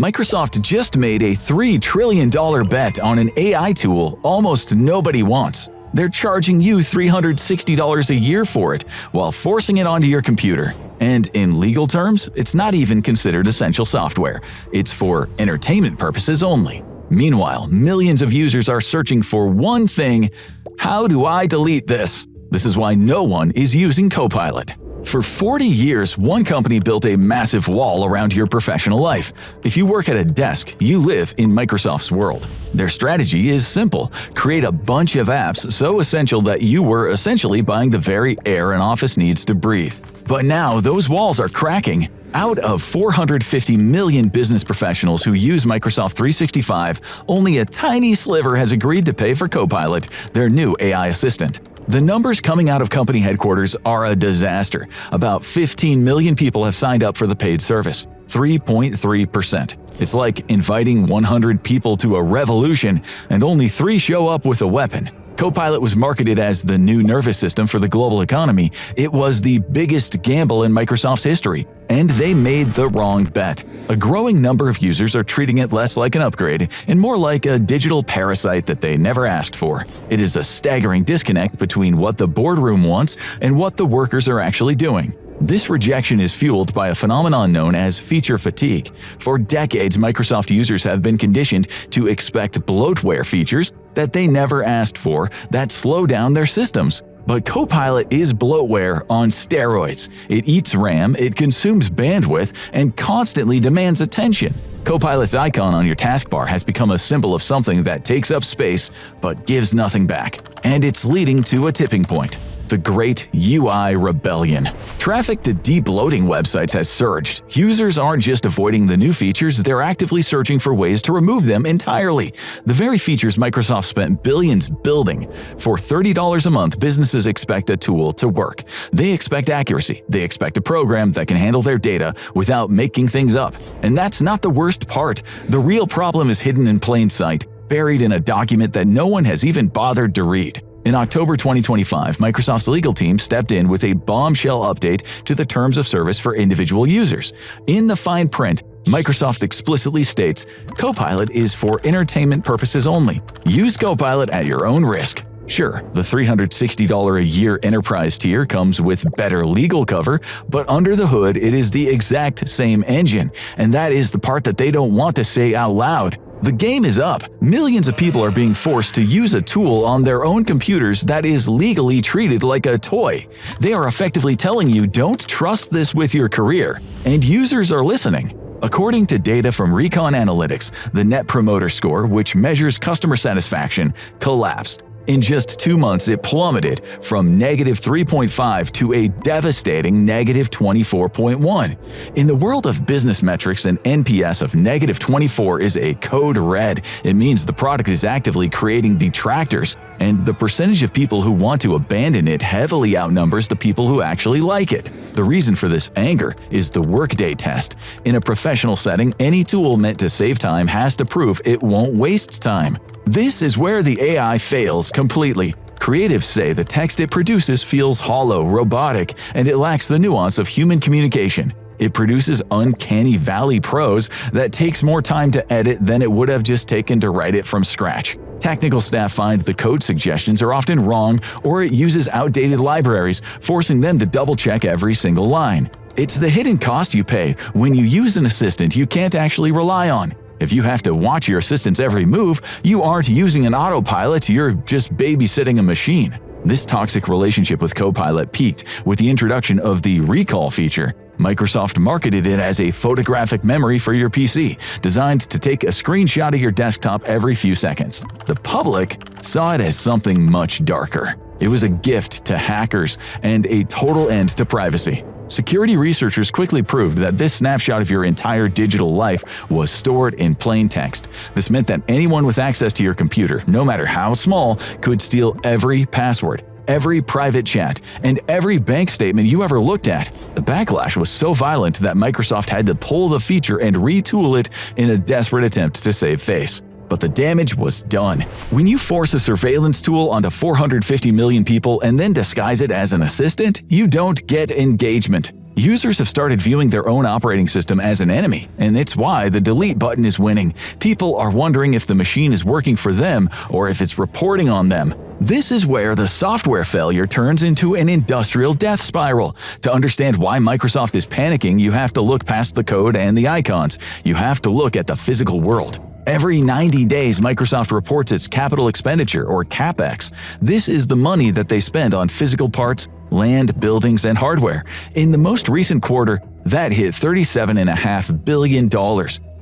Microsoft just made a $3 trillion bet on an AI tool almost nobody wants. They're charging you $360 a year for it, while forcing it onto your computer. And in legal terms, it's not even considered essential software. It's for entertainment purposes only. Meanwhile, millions of users are searching for one thing: how do I delete this? This is why no one is using Copilot. For 40 years, one company built a massive wall around your professional life. If you work at a desk, you live in Microsoft's world. Their strategy is simple: create a bunch of apps so essential that you were essentially buying the very air an office needs to breathe. But now those walls are cracking. Out of 450 million business professionals who use Microsoft 365, only a tiny sliver has agreed to pay for Copilot, their new AI assistant. The numbers coming out of company headquarters are a disaster. About 15 million people have signed up for the paid service, 3.3%. It's like inviting 100 people to a revolution and only 3 show up with a weapon. Copilot was marketed as the new nervous system for the global economy. It was the biggest gamble in Microsoft's history, and they made the wrong bet. A growing number of users are treating it less like an upgrade and more like a digital parasite that they never asked for. It is a staggering disconnect between what the boardroom wants and what the workers are actually doing. This rejection is fueled by a phenomenon known as feature fatigue. For decades, Microsoft users have been conditioned to expect bloatware features that they never asked for that slow down their systems. But Copilot is bloatware on steroids. It eats RAM, it consumes bandwidth, and constantly demands attention. Copilot's icon on your taskbar has become a symbol of something that takes up space but gives nothing back. And it's leading to a tipping point: the Great UI Rebellion. Traffic to de-bloating websites has surged. Users aren't just avoiding the new features, they're actively searching for ways to remove them entirely. The very features Microsoft spent billions building. For $30 a month, businesses expect a tool to work. They expect accuracy. They expect a program that can handle their data without making things up. And that's not the worst part. The real problem is hidden in plain sight, buried in a document that no one has even bothered to read. In October 2025, Microsoft's legal team stepped in with a bombshell update to the terms of service for individual users. In the fine print, Microsoft explicitly states, "Copilot is for entertainment purposes only. Use Copilot at your own risk." Sure, the $360 a year enterprise tier comes with better legal cover, but under the hood it is the exact same engine, and that is the part that they don't want to say out loud. The game is up. Millions of people are being forced to use a tool on their own computers that is legally treated like a toy. They are effectively telling you, don't trust this with your career, and users are listening. According to data from Recon Analytics, the Net Promoter Score, which measures customer satisfaction, collapsed. In just 2 months, it plummeted from -3.5 to a devastating -24.1. In the world of business metrics, an NPS of -24 is a code red. It means the product is actively creating detractors, and the percentage of people who want to abandon it heavily outnumbers the people who actually like it. The reason for this anger is the workday test. In a professional setting, any tool meant to save time has to prove it won't waste time. This is where the AI fails completely. Creatives say the text it produces feels hollow, robotic, and it lacks the nuance of human communication. It produces uncanny valley prose that takes more time to edit than it would have just taken to write it from scratch. Technical staff find the code suggestions are often wrong, or it uses outdated libraries, forcing them to double-check every single line. It's the hidden cost you pay when you use an assistant you can't actually rely on. If you have to watch your assistant's every move, you aren't using an autopilot, you're just babysitting a machine. This toxic relationship with Copilot peaked with the introduction of the recall feature. Microsoft marketed it as a photographic memory for your PC, designed to take a screenshot of your desktop every few seconds. The public saw it as something much darker. It was a gift to hackers and a total end to privacy. Security researchers quickly proved that this snapshot of your entire digital life was stored in plain text. This meant that anyone with access to your computer, no matter how small, could steal every password, every private chat, and every bank statement you ever looked at. The backlash was so violent that Microsoft had to pull the feature and retool it in a desperate attempt to save face. But the damage was done. When you force a surveillance tool onto 450 million people and then disguise it as an assistant, you don't get engagement. Users have started viewing their own operating system as an enemy, and it's why the delete button is winning. People are wondering if the machine is working for them or if it's reporting on them. This is where the software failure turns into an industrial death spiral. To understand why Microsoft is panicking, you have to look past the code and the icons. You have to look at the physical world. Every 90 days, Microsoft reports its capital expenditure, or CapEx. This is the money that they spend on physical parts, land, buildings, and hardware. In the most recent quarter, that hit $37.5 billion.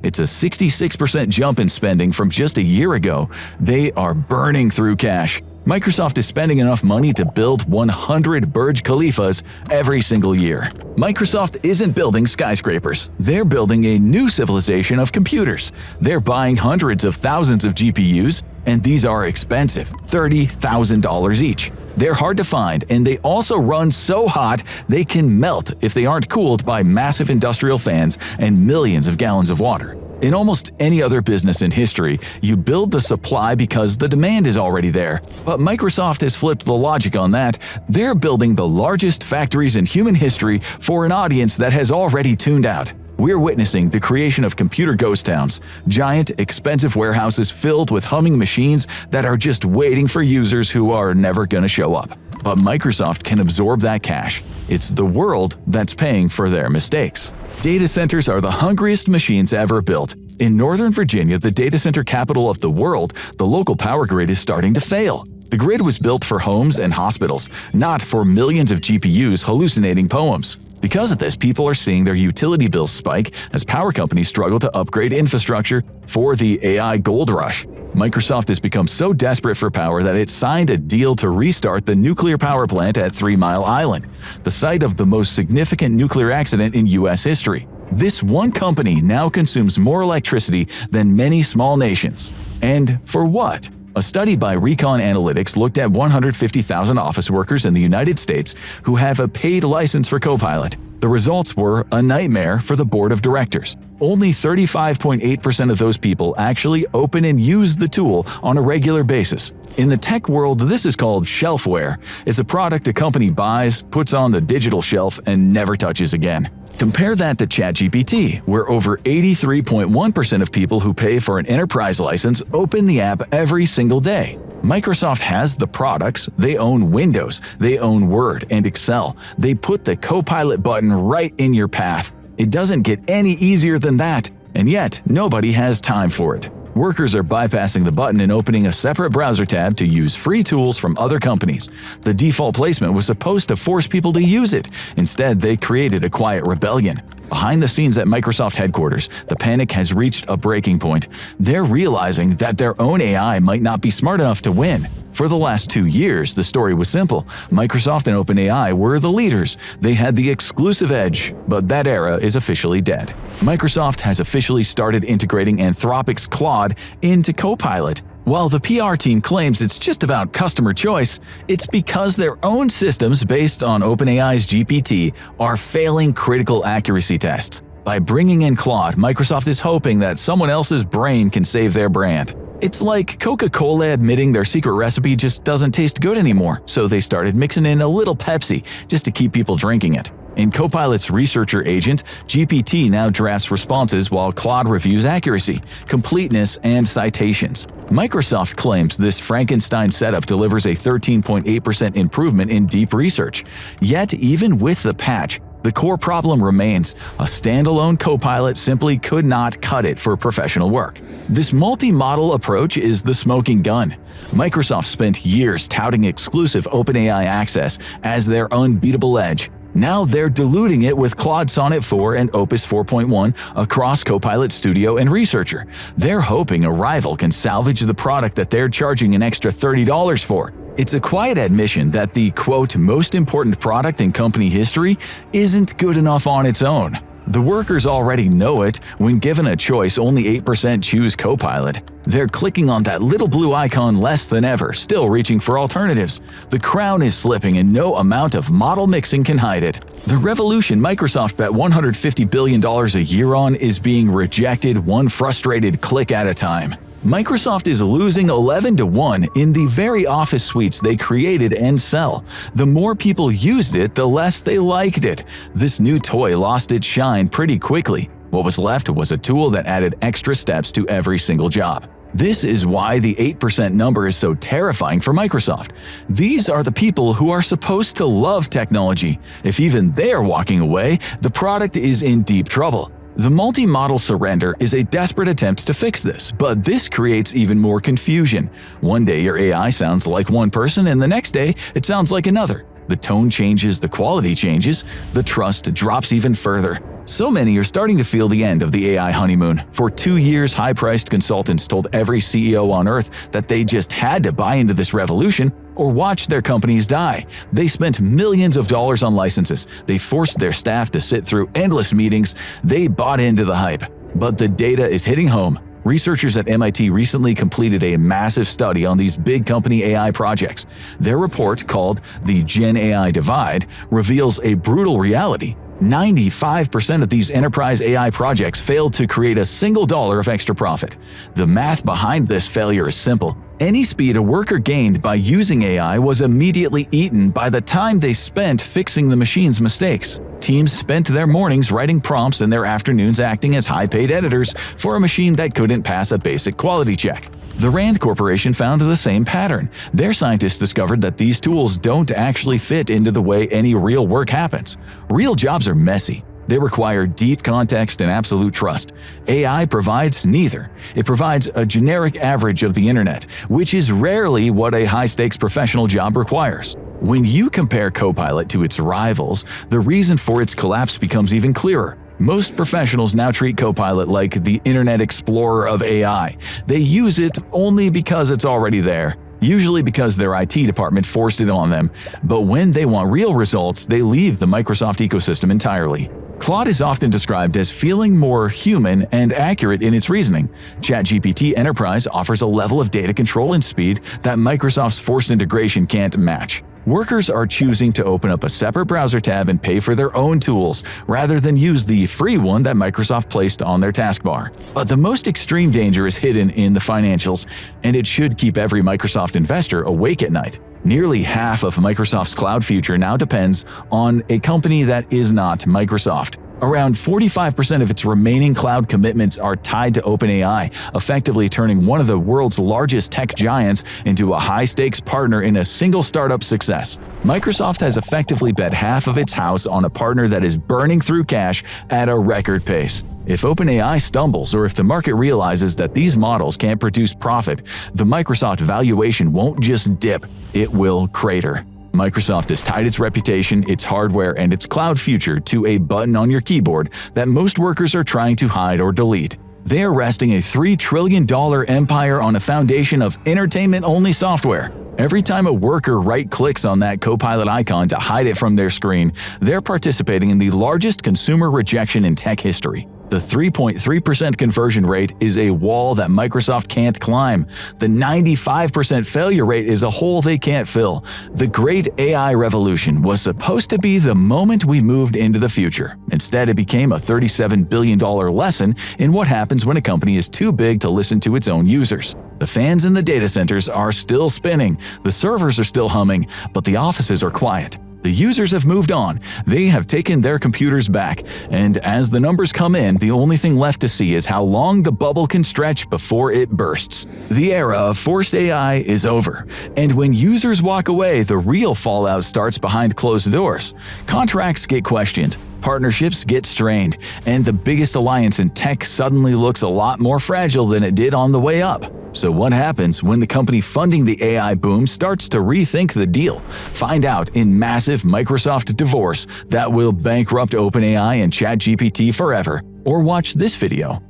It's a 66% jump in spending from just a year ago. They are burning through cash. Microsoft is spending enough money to build 100 Burj Khalifas every single year. Microsoft isn't building skyscrapers. They're building a new civilization of computers. They're buying hundreds of thousands of GPUs, and these are expensive, $30,000 each. They're hard to find, and they also run so hot they can melt if they aren't cooled by massive industrial fans and millions of gallons of water. In almost any other business in history, you build the supply because the demand is already there. But Microsoft has flipped the logic on that. They're building the largest factories in human history for an audience that has already tuned out. We're witnessing the creation of computer ghost towns, giant, expensive warehouses filled with humming machines that are just waiting for users who are never going to show up. But Microsoft can absorb that cash. It's the world that's paying for their mistakes. Data centers are the hungriest machines ever built. In Northern Virginia, the data center capital of the world, the local power grid is starting to fail. The grid was built for homes and hospitals, not for millions of GPUs hallucinating poems. Because of this, people are seeing their utility bills spike as power companies struggle to upgrade infrastructure for the AI gold rush. Microsoft has become so desperate for power that it signed a deal to restart the nuclear power plant at 3 Mile Island, the site of the most significant nuclear accident in U.S. history. This one company now consumes more electricity than many small nations. And for what? A study by Recon Analytics looked at 150,000 office workers in the United States who have a paid license for Copilot. The results were a nightmare for the board of directors. Only 35.8% of those people actually open and use the tool on a regular basis. In the tech world, this is called shelfware. It's a product a company buys, puts on the digital shelf, and never touches again. Compare that to ChatGPT, where over 83.1% of people who pay for an enterprise license open the app every single day. Microsoft has the products, they own Windows, they own Word and Excel. They put the Copilot button right in your path. It doesn't get any easier than that, and yet nobody has time for it. Workers are bypassing the button and opening a separate browser tab to use free tools from other companies. The default placement was supposed to force people to use it. Instead, they created a quiet rebellion. Behind the scenes at Microsoft headquarters, the panic has reached a breaking point. They're realizing that their own AI might not be smart enough to win. For the last 2 years, the story was simple. Microsoft and OpenAI were the leaders. They had the exclusive edge, but that era is officially dead. Microsoft has officially started integrating Anthropic's Claude into Copilot. While the PR team claims it's just about customer choice, it's because their own systems based on OpenAI's GPT are failing critical accuracy tests. By bringing in Claude, Microsoft is hoping that someone else's brain can save their brand. It's like Coca-Cola admitting their secret recipe just doesn't taste good anymore, so they started mixing in a little Pepsi just to keep people drinking it. In Copilot's researcher agent, GPT now drafts responses while Claude reviews accuracy, completeness, and citations. Microsoft claims this Frankenstein setup delivers a 13.8% improvement in deep research. Yet, even with the patch, the core problem remains. A standalone Copilot simply could not cut it for professional work. This multi-model approach is the smoking gun. Microsoft spent years touting exclusive OpenAI access as their unbeatable edge. Now they're diluting it with Claude Sonnet 4 and Opus 4.1 across Copilot Studio and Researcher. They're hoping a rival can salvage the product that they're charging an extra $30 for. It's a quiet admission that the, quote, most important product in company history isn't good enough on its own. The workers already know it. When given a choice, only 8% choose Copilot. They're clicking on that little blue icon less than ever, still reaching for alternatives. The crown is slipping and no amount of model mixing can hide it. The revolution Microsoft bet $150 billion a year on is being rejected one frustrated click at a time. Microsoft is losing 11-1 in the very Office suites they created and sell. The more people used it, the less they liked it. This new toy lost its shine pretty quickly. What was left was a tool that added extra steps to every single job. This is why the 8% number is so terrifying for Microsoft. These are the people who are supposed to love technology. If even they're walking away, the product is in deep trouble. The multi-model surrender is a desperate attempt to fix this, but this creates even more confusion. One day your AI sounds like one person and the next day it sounds like another. The tone changes, the quality changes, the trust drops even further. So many are starting to feel the end of the AI honeymoon. For 2 years, high-priced consultants told every CEO on Earth that they just had to buy into this revolution or watch their companies die. They spent millions of dollars on licenses. They forced their staff to sit through endless meetings. They bought into the hype. But the data is hitting home. Researchers at MIT recently completed a massive study on these big company AI projects. Their report, called the Gen AI Divide, reveals a brutal reality. 95% of these enterprise AI projects failed to create a single dollar of extra profit. The math behind this failure is simple. Any speed a worker gained by using AI was immediately eaten by the time they spent fixing the machine's mistakes. Teams spent their mornings writing prompts and their afternoons acting as high-paid editors for a machine that couldn't pass a basic quality check. The Rand Corporation found the same pattern. Their scientists discovered that these tools don't actually fit into the way any real work happens. Real jobs are messy. They require deep context and absolute trust. AI provides neither. It provides a generic average of the internet, which is rarely what a high-stakes professional job requires. When you compare Copilot to its rivals, the reason for its collapse becomes even clearer. Most professionals now treat Copilot like the Internet Explorer of AI. They use it only because it's already there, usually because their IT department forced it on them. But when they want real results, they leave the Microsoft ecosystem entirely. Claude is often described as feeling more human and accurate in its reasoning. ChatGPT Enterprise offers a level of data control and speed that Microsoft's forced integration can't match. Workers are choosing to open up a separate browser tab and pay for their own tools, rather than use the free one that Microsoft placed on their taskbar. But the most extreme danger is hidden in the financials, and it should keep every Microsoft investor awake at night. Nearly half of Microsoft's cloud future now depends on a company that is not Microsoft. Around 45% of its remaining cloud commitments are tied to OpenAI, effectively turning one of the world's largest tech giants into a high-stakes partner in a single startup success. Microsoft has effectively bet half of its house on a partner that is burning through cash at a record pace. If OpenAI stumbles, or if the market realizes that these models can't produce profit, the Microsoft valuation won't just dip, it will crater. Microsoft has tied its reputation, its hardware, and its cloud future to a button on your keyboard that most workers are trying to hide or delete. They are resting a $3 trillion empire on a foundation of entertainment-only software. Every time a worker right-clicks on that Copilot icon to hide it from their screen, they're participating in the largest consumer rejection in tech history. The 3.3% conversion rate is a wall that Microsoft can't climb. The 95% failure rate is a hole they can't fill. The great AI revolution was supposed to be the moment we moved into the future. Instead, it became a $37 billion lesson in what happens when a company is too big to listen to its own users. The fans in the data centers are still spinning, the servers are still humming, but the offices are quiet. The users have moved on, they have taken their computers back, and as the numbers come in, the only thing left to see is how long the bubble can stretch before it bursts. The era of forced AI is over, and when users walk away, the real fallout starts behind closed doors. Contracts get questioned, partnerships get strained, and the biggest alliance in tech suddenly looks a lot more fragile than it did on the way up. So what happens when the company funding the AI boom starts to rethink the deal? Find out in massive Microsoft divorce that will bankrupt OpenAI and ChatGPT forever. Or watch this video.